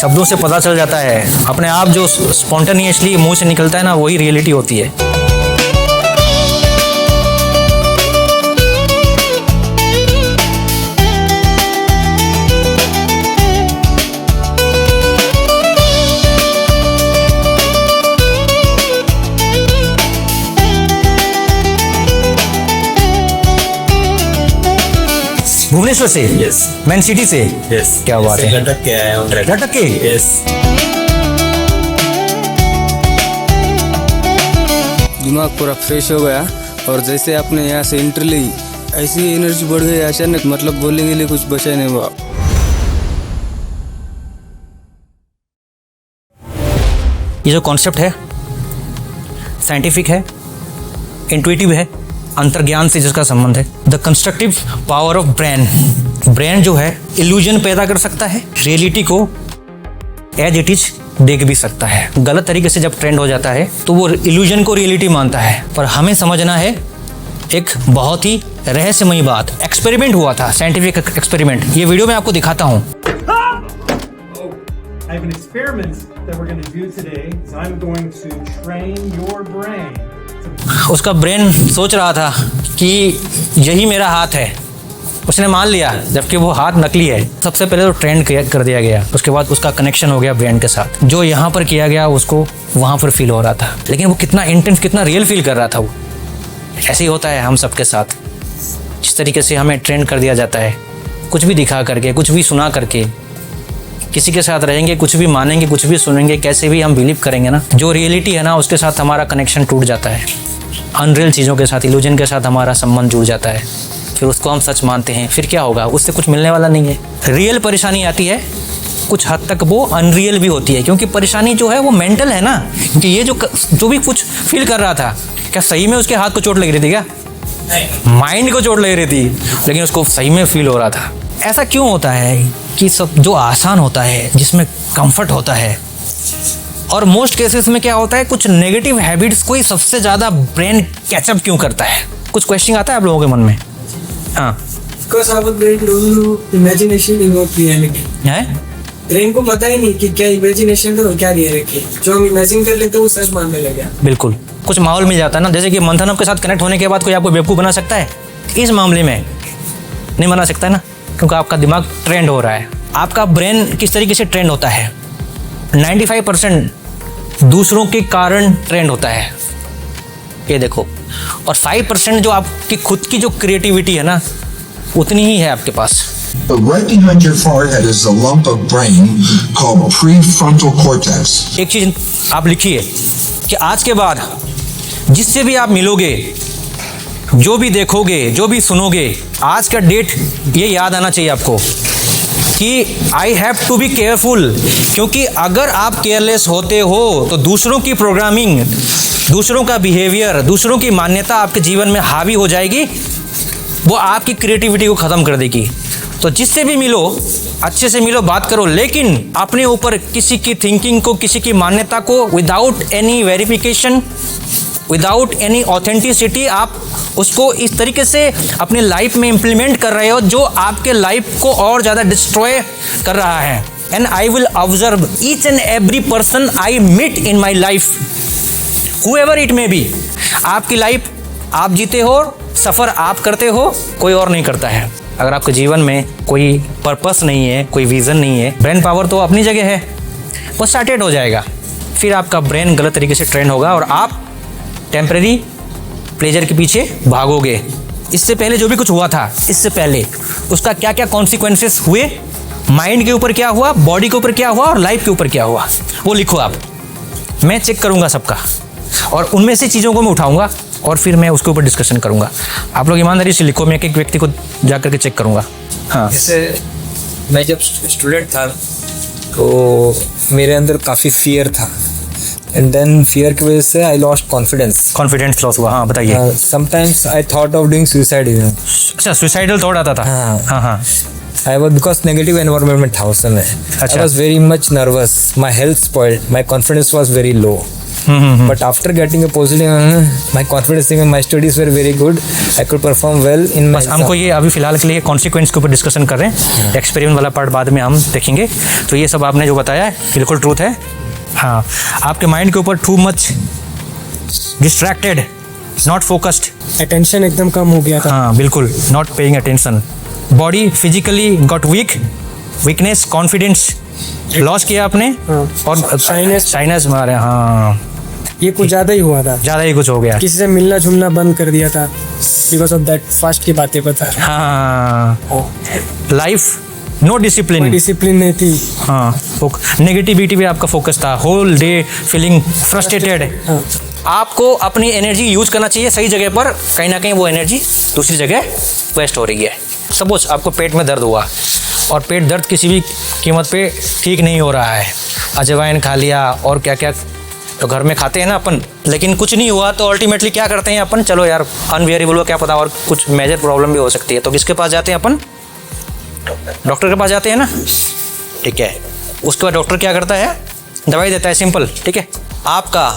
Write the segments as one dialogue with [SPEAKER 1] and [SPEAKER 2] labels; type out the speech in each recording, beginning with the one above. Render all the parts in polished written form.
[SPEAKER 1] शब्दों से पता चल जाता है, अपने आप जो स्पॉन्टेनियसली मुंह से निकलता है ना, वही रियलिटी होती है। भुवनेश्वर से?
[SPEAKER 2] यस।
[SPEAKER 1] मैन सिटी से?
[SPEAKER 2] यस।
[SPEAKER 1] क्या बात है।
[SPEAKER 2] लटक के आया हूँ।
[SPEAKER 1] लटक के?
[SPEAKER 2] यस।
[SPEAKER 3] दिमाग पूरा फ्रेश हो गया और जैसे आपने यहाँ से एंट्री ली ऐसी एनर्जी बढ़ गई अचानक, मतलब बोलने के लिए कुछ बचा नहीं हुआ।
[SPEAKER 1] ये जो कॉन्सेप्ट है साइंटिफिक है, इंट्यूटिव है, अंतर्ज्ञान से जिसका संबंध है। The constructive power of brain. Brain जो है इल्यूजन पैदा कर सकता है, रियलिटी को एज इट इज देख भी सकता है। गलत तरीके से जब ट्रेंड हो जाता है तो वो इल्यूजन को रियलिटी मानता है। पर हमें समझना है एक बहुत ही रहस्यमयी बात। एक्सपेरिमेंट हुआ था, साइंटिफिक एक्सपेरिमेंट, ये वीडियो मैं आपको दिखाता हूँ।
[SPEAKER 4] I have an experiment that we're going to do today. So I'm going to train your brain.
[SPEAKER 1] उसका ब्रेन सोच रहा था कि यही मेरा हाथ है, उसने मान लिया जबकि वो हाथ नकली है। सबसे पहले तो ट्रेंड कर दिया गया, उसके बाद उसका कनेक्शन हो गया ब्रेन के साथ। जो यहाँ पर किया गया उसको वहाँ पर फील हो रहा था, लेकिन वो कितना इंटेंस, कितना रियल फील कर रहा था वो। ऐसे ही होता है हम सबके साथ। जिस तरीके से हमें ट्रेंड कर दिया जाता है, कुछ भी दिखा करके, कुछ भी सुना करके, किसी के साथ रहेंगे, कुछ भी मानेंगे, कुछ भी सुनेंगे, कैसे भी हम बिलीव करेंगे ना, जो रियलिटी है ना उसके साथ हमारा कनेक्शन टूट जाता है। अनरियल चीज़ों के साथ, इल्यूजन के साथ हमारा संबंध जुड़ जाता है, फिर उसको हम सच मानते हैं। फिर क्या होगा, उससे कुछ मिलने वाला नहीं है। रियल परेशानी आती है, कुछ हद तक वो अनरियल भी होती है, क्योंकि परेशानी जो है वो मेंटल है ना। कि ये जो भी कुछ फील कर रहा था, क्या सही में उसके हाथ को चोट लग रही थी? क्या माइंड को चोट लग रही थी, लेकिन उसको सही में फील हो रहा था। ऐसा क्यों होता है कि सब जो आसान होता है, जिसमें कंफर्ट होता है, और मोस्ट केसेस में क्या होता है, कुछ नेगेटिव हैबिट्स को ही सबसे ज़्यादा ब्रेन कैचअप क्यों करता है? कुछ क्वेश्चन आता है आप लोगों के मन में? हाँ,
[SPEAKER 5] Because our brain don't know imagination is not reality.
[SPEAKER 1] है?
[SPEAKER 5] ब्रेन को पता ही नहीं कि क्या इमेजिनेशन है और क्या रियलिटी है। जो हम इमेजिन कर लेते हैं वो सच मानने लग गया।
[SPEAKER 1] बिल्कुल, कुछ माहौल मिल जाता है ना। जैसे कि मंथन के साथ कनेक्ट होने के बाद कोई आपको बेवकूफ़ बना सकता है? इस मामले में नहीं बना सकता है ना, क्योंकि आपका दिमाग ट्रेंड हो रहा है। आपका ब्रेन किस तरीके से ट्रेंड होता है? 95% दूसरों के कारण ट्रेंड होता है, ये देखो। और 5% जो आपकी खुद की जो क्रिएटिविटी है ना, उतनी ही है आपके पास।
[SPEAKER 6] But right behind your forehead is a lump of brain called prefrontal cortex.
[SPEAKER 1] एक चीज आप लिखिए कि आज के बाद जिससे भी आप मिलोगे, जो भी देखोगे, जो भी सुनोगे, आज का डेट ये याद आना चाहिए आपको कि I have to be careful. क्योंकि अगर आप केयरलेस होते हो तो दूसरों की प्रोग्रामिंग, दूसरों का बिहेवियर, दूसरों की मान्यता आपके जीवन में हावी हो जाएगी, वो आपकी क्रिएटिविटी को ख़त्म कर देगी। तो जिससे भी मिलो, अच्छे से मिलो, बात करो, लेकिन अपने ऊपर किसी की थिंकिंग को, किसी की मान्यता को without any verification, without any authenticity आप उसको इस तरीके से अपने लाइफ में इम्प्लीमेंट कर रहे हो जो आपके लाइफ को और ज़्यादा डिस्ट्रॉय कर रहा है। And I will observe each and every person I meet in my life, however it may be. आपकी लाइफ आप जीते हो, सफ़र आप करते हो, कोई और नहीं करता है। अगर आपके जीवन में कोई पर्पस नहीं है, कोई विज़न नहीं है, ब्रेन पावर तो अपनी जगह है, वो स्टार्टेड हो जाएगा। फिर आपका ब्रेन गलत तरीके से ट्रेन होगा और आप टेम्परेरी प्लेजर के पीछे भागोगे। इससे पहले जो भी कुछ हुआ था, इससे पहले उसका क्या क्या कॉन्सिक्वेंसेस हुए, माइंड के ऊपर क्या हुआ, बॉडी के ऊपर क्या हुआ और लाइफ के ऊपर क्या हुआ, वो लिखो आप। मैं चेक करूँगा सबका, और उनमें से चीज़ों को मैं उठाऊँगा और फिर मैं उसके ऊपर डिस्कशन करूँगा। आप लोग ईमानदारी से लिखो, मैं एक एक व्यक्ति को जा करके चेक करूँगा। हाँ,
[SPEAKER 3] जैसे मैं जब स्टूडेंट था तो मेरे अंदर काफ़ी फियर था, एंड देन फियर की वजह से आई लॉस्ट
[SPEAKER 1] कॉन्फिडेंस लॉस हुआ। हाँ, बताइए।
[SPEAKER 3] Sometimes I thought of doing suicide.
[SPEAKER 1] अच्छा, सुसाइडल थॉट आता था?
[SPEAKER 3] हाँ
[SPEAKER 1] हाँ।
[SPEAKER 3] I was because negative environment था उस समय। I was very much nervous. My health spoiled. My confidence was very low. But after getting a positive, my confidence in my studies were very good. I could perform well in my
[SPEAKER 1] बस हमको ये अभी फिलहाल के लिए consequence के ऊपर discussion कर रहे हैं, एक्सपेरिमेंट वाला पार्ट बाद में हम देखेंगे। तो ये सब आपने जो बताया है बिल्कुल ट्रूथ है। हाँ, आपके माइंड के ऊपर too much distracted, not focused.
[SPEAKER 5] Attention एकदम कम हो गया था।
[SPEAKER 1] हाँ बिल्कुल, not paying attention. Body physically got weakness, confidence loss किया आपने।
[SPEAKER 5] हाँ।
[SPEAKER 1] और साइनस मारे। हाँ,
[SPEAKER 5] ये कुछ ज़्यादा ही हुआ था।
[SPEAKER 1] ज़्यादा ही कुछ हो गया।
[SPEAKER 5] किसी से मिलना जुलना बंद कर दिया था बिकॉज ऑफ दैट फास्ट की बातें बता।
[SPEAKER 1] हाँ, लाइफ नो डिसिप्लिन,
[SPEAKER 5] डिसिप्लिन नहीं थी।
[SPEAKER 1] हाँ, नेगेटिविटी पे आपका फोकस था, होल डे फीलिंग फ्रस्ट्रेटेड।
[SPEAKER 5] हाँ।
[SPEAKER 1] आपको अपनी एनर्जी यूज करना चाहिए सही जगह पर, कहीं ना कहीं वो एनर्जी दूसरी जगह वेस्ट हो रही है। सपोज आपको पेट में दर्द हुआ और पेट दर्द किसी भी कीमत पे ठीक नहीं हो रहा है, अजवाइन खा लिया और क्या क्या तो घर में खाते हैं ना अपन, लेकिन कुछ नहीं हुआ तो अल्टीमेटली क्या करते हैं अपन, चलो यार अनवेरिएबल हो क्या पता और कुछ मेजर प्रॉब्लम भी हो सकती है, तो किसके पास जाते हैं अपन, डॉक्टर के पास जाते हैं ना। ठीक है, उसके बाद डॉक्टर क्या करता है, दवाई देता है, सिंपल। ठीक है, आपका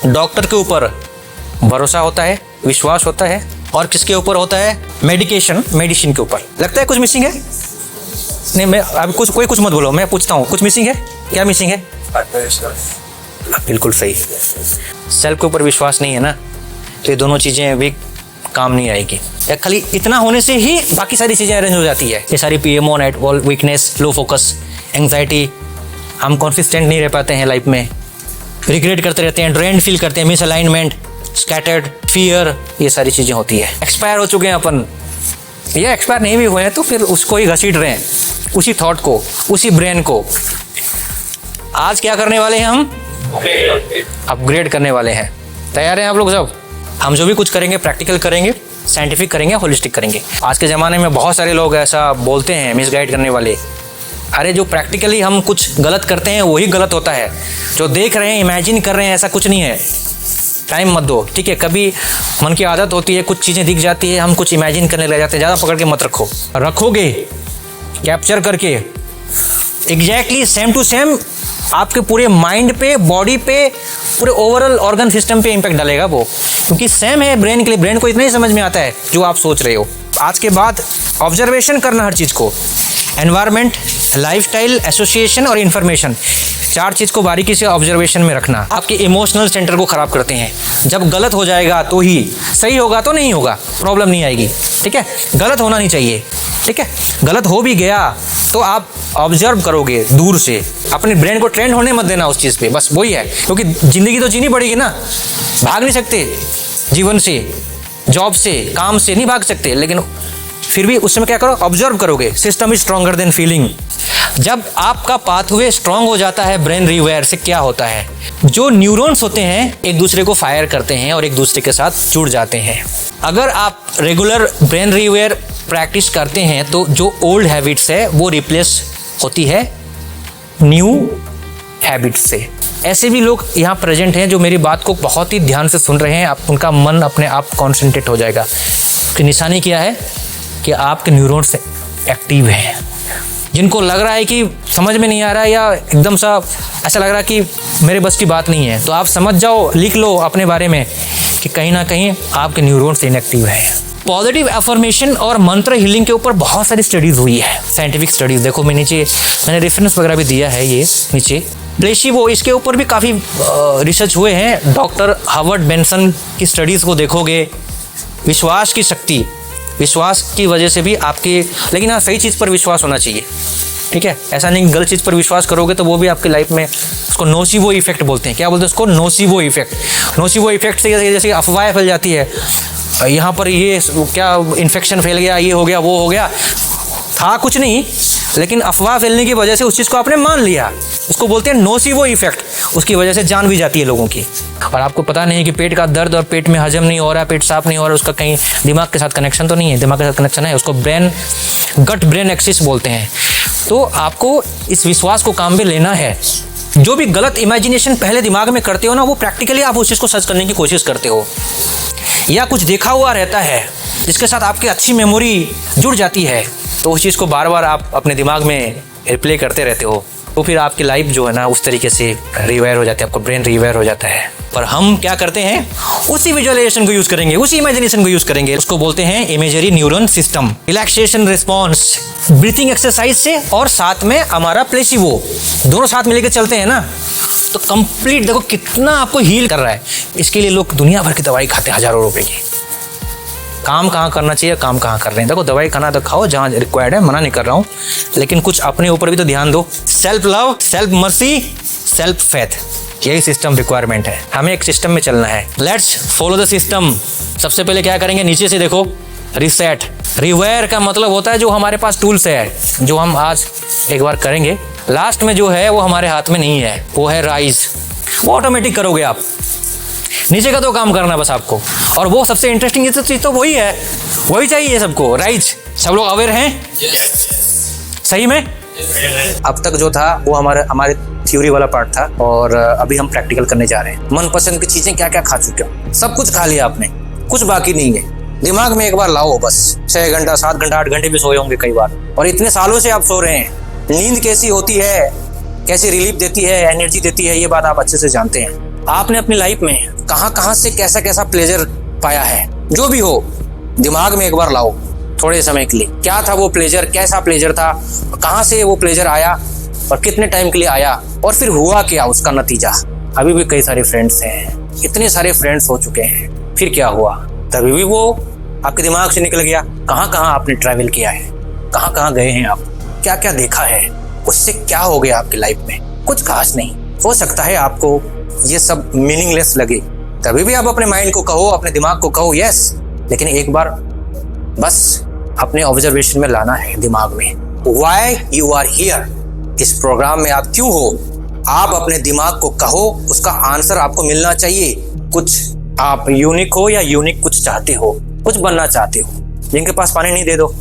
[SPEAKER 1] डॉक्टर के ऊपर भरोसा होता है, विश्वास होता है, और किसके ऊपर होता है, मेडिसिन के ऊपर। लगता है कुछ मिसिंग है? नहीं, मैं अभी कुछ मत बोलो, मैं पूछता हूँ कुछ मिसिंग है? क्या मिसिंग है? बिल्कुल सही, सेल्फ के ऊपर विश्वास नहीं है ना, तो ये दोनों चीज़ें भी काम नहीं आएगी। या खाली इतना होने से ही बाकी सारी चीज़ें अरेंज हो जाती है। ये सारी PMO, नाइट वॉल, वीकनेस, लो फोकस, एंग्जाइटी, हम कॉन्सिस्टेंट नहीं रह पाते हैं लाइफ में, रिग्रेट करते रहते हैं, ड्रेन्ड फील करते हैं, मिस अलाइनमेंट, स्कैटर्ड, फियर, ये सारी चीज़ें होती है। एक्सपायर हो चुके हैं अपन, ये एक्सपायर नहीं भी हुए हैं तो फिर उसको ही घसीट रहे हैं, उसी थॉट को, उसी ब्रेन को। आज क्या करने वाले हैं हम? अपग्रेड करने वाले हैं। तैयार हैं आप लोग सब? हम जो भी कुछ करेंगे प्रैक्टिकल करेंगे, साइंटिफिक करेंगे, होलिस्टिक करेंगे। आज के ज़माने में बहुत सारे लोग ऐसा बोलते हैं, मिसगाइड करने वाले, अरे जो प्रैक्टिकली हम कुछ गलत करते हैं वही गलत होता है, जो देख रहे हैं, इमेजिन कर रहे हैं, ऐसा कुछ नहीं है। टाइम मत दो, ठीक है? कभी मन की आदत होती है, कुछ चीज़ें दिख जाती है, हम कुछ इमेजिन करने लग जाते हैं, ज़्यादा पकड़ के मत रखो। रखोगे कैप्चर करके एग्जैक्टली सेम टू सेम आपके पूरे माइंड पे, बॉडी पे, पूरे ओवरऑल ऑर्गन सिस्टम पे इम्पैक्ट डालेगा वो, क्योंकि सेम है ब्रेन के लिए। ब्रेन को इतना ही समझ में आता है जो आप सोच रहे हो। आज के बाद ऑब्जर्वेशन करना हर चीज़ को, एनवायरनमेंट, लाइफस्टाइल, एसोसिएशन और इन्फॉर्मेशन, चार चीज़ को बारीकी से ऑब्जर्वेशन में रखना। आपके इमोशनल सेंटर को ख़राब करते हैं। जब गलत हो जाएगा तो ही, सही होगा तो नहीं होगा, प्रॉब्लम नहीं आएगी। ठीक है, गलत होना नहीं चाहिए। ठीक है, गलत हो भी गया तो आप ऑब्जर्व करोगे दूर से, अपने ब्रेन को ट्रेंड होने मत देना उस चीज़ पे, बस वही है। क्योंकि ज़िंदगी तो जीनी पड़ेगी ना, भाग नहीं सकते जीवन से, जॉब से, काम से नहीं भाग सकते, लेकिन फिर भी उस समय क्या करो, ऑब्जर्व करोगे। System is stronger than feeling. जब आपका पाथवे स्ट्रांग हो जाता है ब्रेन रीवायर से, क्या होता है, जो न्यूरॉन्स होते हैं एक दूसरे को फायर करते हैं और एक दूसरे के साथ जुड़ जाते हैं। अगर आप रेगुलर ब्रेन रीवायर प्रैक्टिस करते हैं तो जो ओल्ड हैबिट्स है वो रिप्लेस होती है न्यू हैबिट्स से। ऐसे भी लोग यहाँ प्रेजेंट हैं जो मेरी बात को बहुत ही ध्यान से सुन रहे हैं, आप उनका मन अपने आप कॉन्सेंट्रेट हो जाएगा। उसकी निशानी क्या है कि आपके न्यूरॉन्स एक्टिव हैं। जिनको लग रहा है कि समझ में नहीं आ रहा है या एकदम सा ऐसा लग रहा है कि मेरे बस की बात नहीं है, तो आप समझ जाओ, लिख लो अपने बारे में कि कहीं ना कहीं आपके न्यूरॉन्स इनएक्टिव हैं। पॉजिटिव अफर्मेशन और मंत्र हीलिंग के ऊपर बहुत सारी स्टडीज़ हुई है, साइंटिफिक स्टडीज़। देखो मैं नीचे मैंने रेफरेंस वगैरह भी दिया है, ये नीचे प्लेसिबो, इसके ऊपर भी काफ़ी रिसर्च हुए हैं। डॉक्टर हार्वर्ड बेंसन की स्टडीज़ को देखोगे, विश्वास की शक्ति, विश्वास की वजह से भी आपके, लेकिन हाँ सही चीज़ पर विश्वास होना चाहिए। ठीक है, ऐसा नहीं गलत चीज़ पर विश्वास करोगे तो वो भी आपकी लाइफ में, उसको नोसिवो इफेक्ट बोलते हैं। क्या बोलते हैं उसको? नोसिवो इफेक्ट। नोसिवो इफेक्ट से जैसे अफवाहें फैल जाती है, यहाँ पर ये क्या इन्फेक्शन फैल गया, ये हो गया, वो हो गया, था कुछ नहीं, लेकिन अफवाह फैलने की वजह से उस चीज़ को आपने मान लिया, उसको बोलते हैं नोसिवो इफेक्ट। उसकी वजह से जान भी जाती है लोगों की। और आपको पता नहीं है कि पेट का दर्द और पेट में हजम नहीं हो रहा है, पेट साफ नहीं हो रहा है, उसका कहीं दिमाग के साथ कनेक्शन तो नहीं है। दिमाग के साथ कनेक्शन है, उसको ब्रेन, गट ब्रेन एक्सिस बोलते हैं। तो आपको इस विश्वास को काम में लेना है। जो भी गलत इमेजिनेशन पहले दिमाग में करते हो ना, वो प्रैक्टिकली आप उस चीज़ को सर्च करने की कोशिश करते हो, या कुछ देखा हुआ रहता है जिसके साथ आपकी अच्छी मेमोरी जुड़ जाती है, तो उस चीज़ को बार बार आप अपने दिमाग में रिप्ले करते रहते हो। तो फिर आपकी लाइफ जो है ना उस तरीके से रिवायर हो जाती है, आपको ब्रेन रिवायर हो जाता है। पर हम क्या करते हैं, उसी विजुअलाइजेशन को यूज करेंगे, उसी इमेजिनेशन को यूज करेंगे। उसको बोलते हैं imagery neuron system. Relaxation response breathing exercise से और साथ में हमारा प्लेसिबो, दोनों साथ मिलकर चलते हैं ना, तो कंप्लीट देखो कितना आपको हील कर रहा है। इसके लिए लोग दुनिया भर की दवाई खाते हैं, हजारों रुपए की। काम कहाँ करना चाहिए, काम कहाँ कर रहे हैं। देखो दवाई खाना तो खाओ जहाँ रिक्वायर्ड है, मना नहीं कर रहा हूँ, लेकिन कुछ अपने ऊपर भी तो ध्यान दो। Self love, self mercy, self faith, यही सिस्टम रिक्वायरमेंट है। हमें एक सिस्टम में चलना है। Let's follow the system. सबसे पहले क्या करेंगे, नीचे से देखो रिसेट। रिवायर का मतलब होता है जो हमारे पास टूल्स है, जो हम आज एक बार करेंगे। लास्ट में जो है वो हमारे हाथ में नहीं है, वो है राइज। वो ऑटोमेटिक करोगे आप, नीचे का तो काम करना है बस आपको। और वो सबसे इंटरेस्टिंग चीज तो वही है, वही चाहिए सबको, राइज। सब लोग अवेयर हैं? सही में? अब तक जो था वो हमारे थ्योरी वाला पार्ट था, और अभी हम प्रैक्टिकल करने जा रहे हैं। मनपसंद की चीजें क्या क्या खा चुके हो, सब कुछ खा लिया आपने, कुछ बाकी नहीं है। दिमाग में एक बार लाओ बस। 6 घंटा, 7 घंटा, 8 घंटे भी सोए होंगे कई बार, और इतने सालों से आप सो रहे हैं। नींद कैसी होती है, कैसी रिलीफ देती है, एनर्जी देती है, ये बात आप अच्छे से जानते हैं। आपने अपनी लाइफ में कहाँ से कैसा कैसा प्लेजर पाया है, जो भी हो दिमाग में एक बार लाओ थोड़े समय के लिए। क्या था वो प्लेजर, कैसा प्लेजर था, कहाँ से वो प्लेजर आया और कितने टाइम के लिए आया, और फिर हुआ क्या उसका नतीजा। अभी भी कई सारे फ्रेंड्स हैं, इतने सारे फ्रेंड्स हो चुके हैं, फिर क्या हुआ, तभी भी वो आपके दिमाग से निकल गया। कहाँ कहाँ आपने ट्रैवल किया है, कहाँ कहाँ गए हैं आप, क्या क्या देखा है, उससे क्या हो गया आपकी लाइफ में, कुछ खास नहीं। हो सकता है आपको ये सब मीनिंगलेस लगे, तभी भी आप अपने माइंड को कहो, अपने दिमाग को कहो यस, लेकिन एक बार बस अपने ऑब्जर्वेशन में लाना है दिमाग में। व्हाई यू आर हियर, इस प्रोग्राम में आप क्यों हो, आप अपने दिमाग को कहो, उसका आंसर आपको मिलना चाहिए। कुछ आप यूनिक हो या यूनिक कुछ चाहते हो, कुछ बनना चाहते हो। जिनके पास पानी नहीं, दे दो,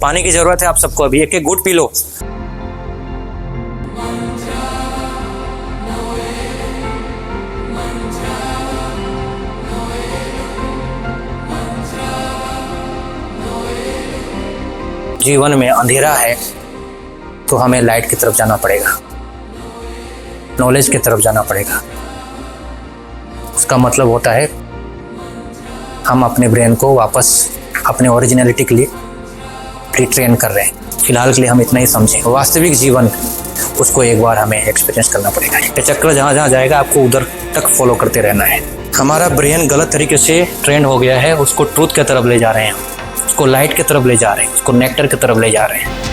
[SPEAKER 1] पानी की जरूरत है आप सबको, अभी एक एक घूंट पी लो। जीवन में अंधेरा है तो हमें लाइट की तरफ जाना पड़ेगा, नॉलेज की तरफ जाना पड़ेगा। उसका मतलब होता है हम अपने ब्रेन को वापस अपने ओरिजिनलिटी के लिए रिट्रेन कर रहे हैं। फिलहाल के लिए हम इतना ही समझें, वास्तविक जीवन उसको एक बार हमें एक्सपीरियंस करना पड़ेगा। ये चक्र जहाँ जहाँ जाएगा आपको उधर तक फॉलो करते रहना है। हमारा ब्रेन गलत तरीके से ट्रेन हो गया है, उसको ट्रूथ की तरफ ले जा रहे हैं, उसको लाइट की तरफ ले जा रहे हैं, उसको नेक्टर की तरफ ले जा रहे हैं।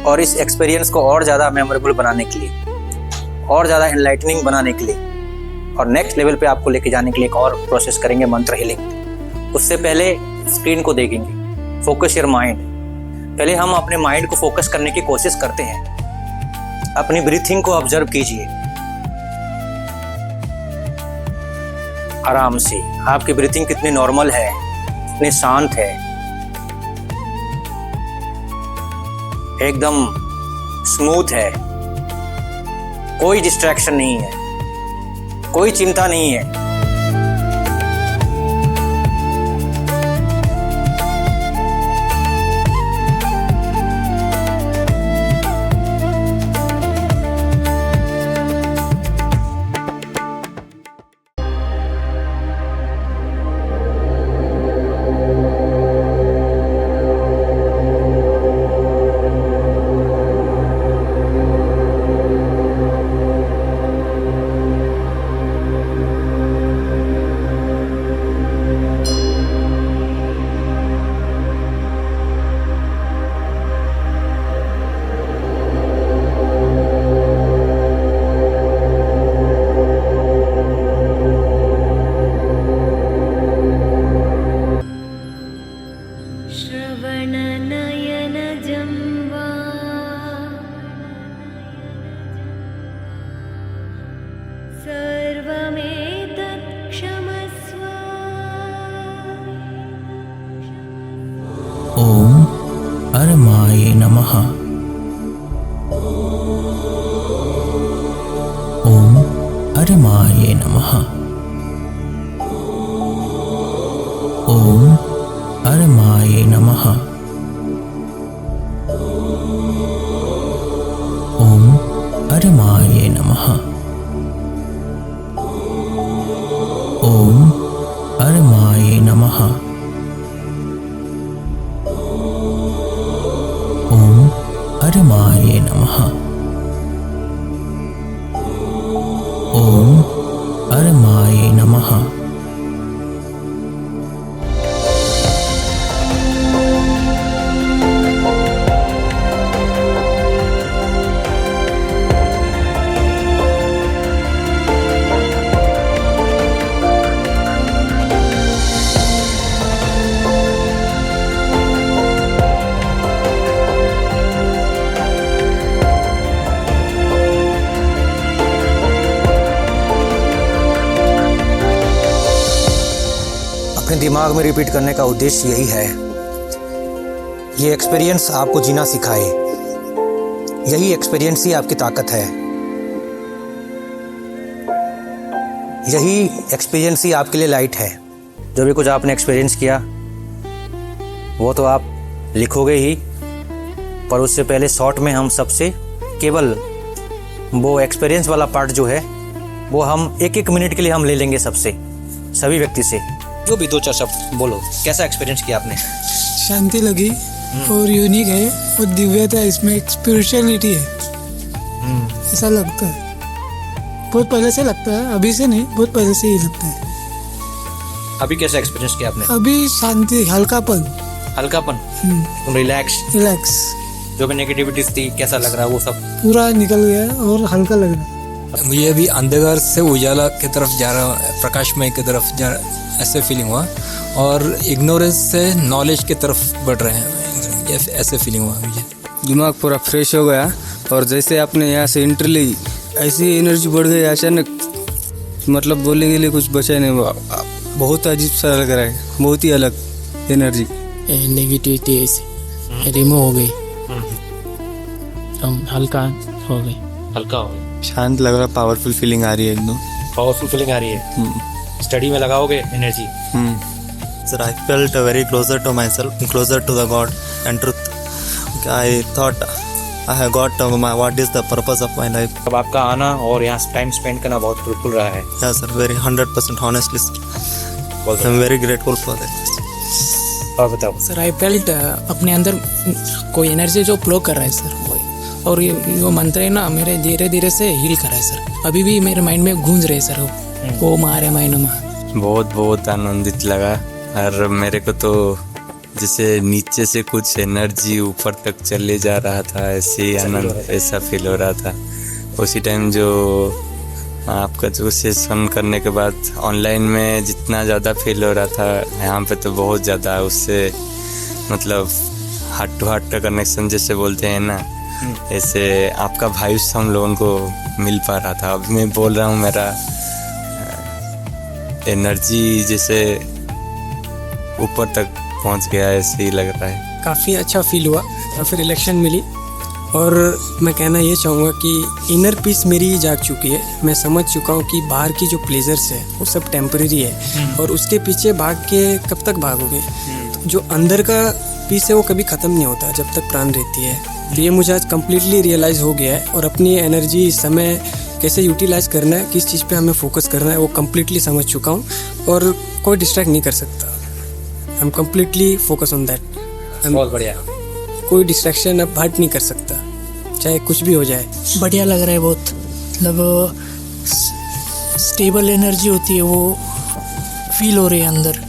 [SPEAKER 1] और इस एक्सपीरियंस को और ज़्यादा मेमोरेबल बनाने के लिए, और ज़्यादा एनलाइटनिंग बनाने के लिए और नेक्स्ट लेवल पे आपको लेके जाने के लिए एक और प्रोसेस करेंगे, मंत्र हीलिंग। उससे पहले स्क्रीन को देखेंगे, फोकस योर माइंड। पहले हम अपने माइंड को फोकस करने की कोशिश करते हैं। अपनी ब्रीथिंग को ऑब्जर्व कीजिए आराम से। आपकी ब्रीथिंग कितनी नॉर्मल है, कितनी शांत है, एकदम स्मूथ है, कोई डिस्ट्रैक्शन नहीं है, कोई चिंता नहीं है।
[SPEAKER 2] ओम अरमाये नमः। ओम अरमाये नमः। ओम अरमाये नमः। ओम अरमाये नमः। ओम अरमाये नमः। ओम अरमाये नमः। ओम अरमाये नमः।
[SPEAKER 1] अपने दिमाग में रिपीट करने का उद्देश्य यही है, ये एक्सपीरियंस आपको जीना सिखाए। यही एक्सपीरियंस ही आपकी ताकत है। यही एक्सपीरियंस ही आपके लिए लाइट है। जो भी कुछ आपने एक्सपीरियंस किया वो तो आप लिखोगे ही, पर उससे पहले शॉर्ट में हम सबसे केवल वो एक्सपीरियंस वाला पार्ट जो है वो हम एक एक मिनट के लिए हम ले लेंगे सबसे, सभी व्यक्ति से। जो भी दो चार शब्द बोलो, कैसा एक्सपीरियंस किया आपने?
[SPEAKER 7] शांति लगी और यूनिक है और दिव्यता है, इसमें एक स्पिरिचुअलिटी है, ऐसा लगता है। बहुत पहले से लगता है, अभी से नहीं, बहुत पहले से ही लगता है।
[SPEAKER 1] अभी कैसा एक्सपीरियंस किया आपने?
[SPEAKER 7] अभी शांति, हल्कापन।
[SPEAKER 1] हल्कापन, तुम रिलैक्स। जो भी नेगेटिविटीज थी, कैसा लग रहा है वो सब?
[SPEAKER 7] पूरा निकल गया और हल्का लग रहा है।
[SPEAKER 3] मुझे अभी अंधकार से उजाला की तरफ जा रहा, प्रकाशमय की तरफ जा रहा, ऐसे फीलिंग हुआ। और इग्नोरेंस से नॉलेज की तरफ बढ़ रहे हैं, ऐसे फीलिंग हुआ मुझे।
[SPEAKER 8] दिमाग पूरा फ्रेश हो गया और जैसे आपने यहाँ से एंट्री ली, ऐसी एनर्जी बढ़ गई अचानक, मतलब बोलने के लिए कुछ बचा नहीं। बहुत अजीब सा लग रहा है, बहुत ही अलग एनर्जी।
[SPEAKER 9] नेगेटिविटी रिमूव हो गई, हम हल्का हो गए।
[SPEAKER 8] शांत लग रहा, पावरफुल फीलिंग आ रही है एकदम।
[SPEAKER 1] पावरफुल फीलिंग आ रही है। स्टडी में लगाओगे energy.
[SPEAKER 10] Sir, I felt very closer to myself, closer to the God and truth. I thought I have got what is the purpose of my life.
[SPEAKER 1] अब आपका आना और यहाँ टाइम स्पेंड करना बहुत फ्रूटफुल रहा है।
[SPEAKER 10] Yeah, sir, very 100% honestly. I'm very grateful for that.
[SPEAKER 1] और बताओ।
[SPEAKER 9] सर आई फेल्ट अपने अंदर कोई एनर्जी जो फ्लो कर रहा है सर, और ये मंत्र है ना मेरे धीरे धीरे से हील करा है सर। अभी भी मेरे माइंड में गूंज रहे सर वो मारे माय नमः।
[SPEAKER 11] बहुत बहुत आनंदित लगा। और मेरे को तो जैसे नीचे से कुछ एनर्जी ऊपर तक चले जा रहा था, ऐसे ही आनंद ऐसा फील हो रहा था। उसी टाइम जो आपका जो सेशन करने के बाद ऑनलाइन में जितना ज़्यादा फील हो रहा था, यहाँ पे तो बहुत ज़्यादा उससे मतलब हार्ट टू हार्ट का कनेक्शन जैसे बोलते हैं ना, ऐसे आपका वाइब्स हम लोगों को मिल पा रहा था। अभी मैं बोल रहा हूँ, मेरा एनर्जी जैसे ऊपर तक पहुँच गया, ऐसे ही लग रहा है।
[SPEAKER 5] काफ़ी अच्छा फील हुआ और फिर इलेक्शन मिली। और मैं कहना ये चाहूँगा कि इनर पीस मेरी जाग चुकी है। मैं समझ चुका हूँ कि बाहर की जो प्लेजर्स है वो सब टेम्परेरी है और उसके पीछे भाग के कब तक भागोगे। तो जो अंदर का पीस है वो कभी ख़त्म नहीं होता जब तक प्राण रहती है। तो ये मुझे आज कम्प्लीटली रियलाइज़ हो गया है और अपनी एनर्जी समय कैसे यूटिलाइज़ करना है, किस चीज़ पे हमें फोकस करना है, वो कम्प्लीटली समझ चुका हूँ और कोई डिस्ट्रैक्ट नहीं कर सकता। I am completely focus on that.
[SPEAKER 1] बहुत बढ़िया।
[SPEAKER 5] कोई डिस्ट्रैक्शन अब हट नहीं कर सकता, चाहे कुछ भी हो जाए।
[SPEAKER 7] बढ़िया लग रहा है बहुत। मतलब स्टेबल एनर्जी होती है वो फील हो रही है अंदर,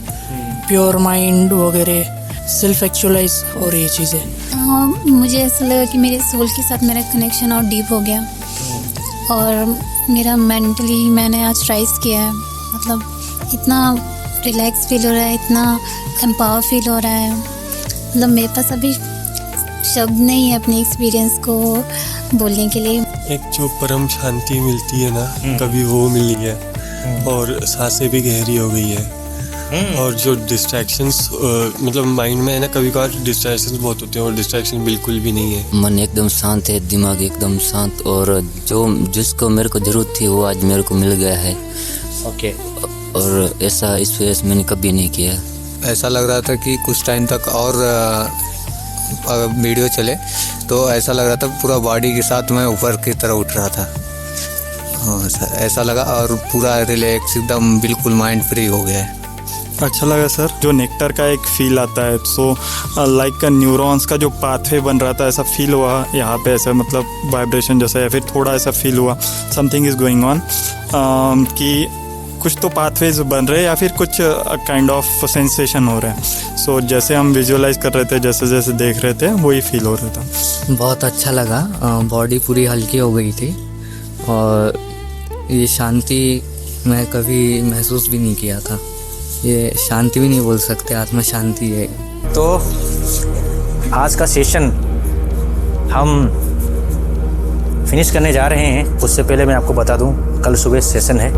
[SPEAKER 7] प्योर माइंड वगैरह, सेल्फ एक्चुअलाइज हो रही है चीज़ें।
[SPEAKER 12] मुझे ऐसा लगा कि मेरे सोल के साथ मेरा कनेक्शन और डीप हो गया और मेरा मेंटली मैंने आज राइज किया है। मतलब इतना रिलैक्स फील हो रहा है, इतना एम्पावर फील हो रहा है। मतलब मेरे पास अभी शब्द नहीं है अपने एक्सपीरियंस को बोलने के लिए।
[SPEAKER 13] एक जो परम शांति मिलती है ना, कभी वो मिली है और सांसें भी गहरी हो गई है। और जो डिस्ट्रैक्शंस मतलब माइंड में है ना, कभी कभार डिस्ट्रैक्शंस बहुत होते हैं और डिस्ट्रैक्शन बिल्कुल भी नहीं है।
[SPEAKER 14] मन एकदम शांत है, दिमाग एकदम शांत और जो जिसको मेरे को ज़रूरत थी वो आज मेरे को मिल गया है।
[SPEAKER 1] ओके।
[SPEAKER 14] और ऐसा इस वजह से मैंने कभी नहीं किया।
[SPEAKER 15] ऐसा लग रहा था कि कुछ टाइम तक और वीडियो चले तो ऐसा लग रहा था पूरा बॉडी के साथ मैं ऊपर की तरह उठ रहा था। ऐसा लगा और पूरा रिलैक्स एकदम बिल्कुल माइंड फ्री हो गया है।
[SPEAKER 16] अच्छा लगा सर। जो नेक्टर का एक फील आता है, सो लाइक न्यूरॉन्स का जो पाथवे बन रहा था ऐसा फील हुआ यहाँ पे, ऐसा मतलब वाइब्रेशन जैसा, या फिर थोड़ा ऐसा फील हुआ समथिंग इज़ गोइंग ऑन, कि कुछ तो पाथवेज बन रहे हैं या फिर कुछ काइंड ऑफ सेंसेशन हो रहा है। सो जैसे हम विजुअलाइज कर रहे थे, जैसे जैसे देख रहे थे, वही फील हो रहा था।
[SPEAKER 17] बहुत अच्छा लगा। बॉडी पूरी हल्की हो गई थी और ये शांति मैं कभी महसूस भी नहीं किया था। ये शांति भी नहीं बोल सकते, आत्मा शांति है।
[SPEAKER 1] तो आज का सेशन हम फिनिश करने जा रहे हैं। उससे पहले मैं आपको बता दूं, कल सुबह सेशन है